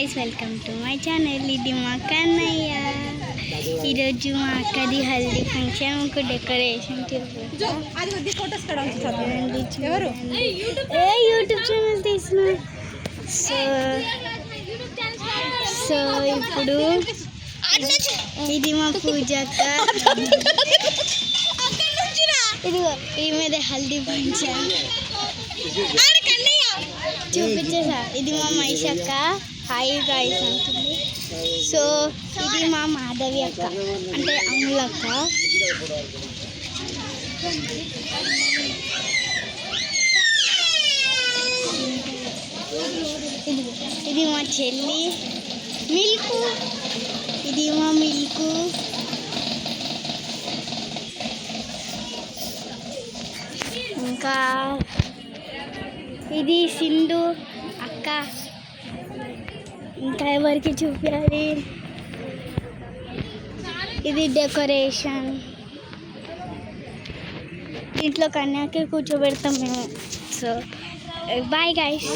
Welcome to my channel. ఇది మా కన్నయ్య. ఈరోజు మా అక్కది హల్దీ ఫంక్షన్, ఒక డెకరేషన్ యూట్యూబ్ ఛానల్ తీసిన. సో ఇప్పుడు ఇది మా పూజక్క. ఇదిగో ఈమెదే హల్దీ ఫంక్షన్ చూపించేసా. ఇది మా మైషక్క హాయ్ గాయ్స్ అంటుంది. సో ఇది మా మాధవి అక్క, అంటే అమ్ములక్క. ఇది మా చెల్లి మిల్కు. ఇది మా మిల్కు. ఇంకా ఇది సింధు అక్క. ఇంకా ఎవరికి చూపించాలి? ఇది డెకరేషన్. ఇంట్లో కన్యాకే కూర్చోబెడతాం మేము. So bye guys.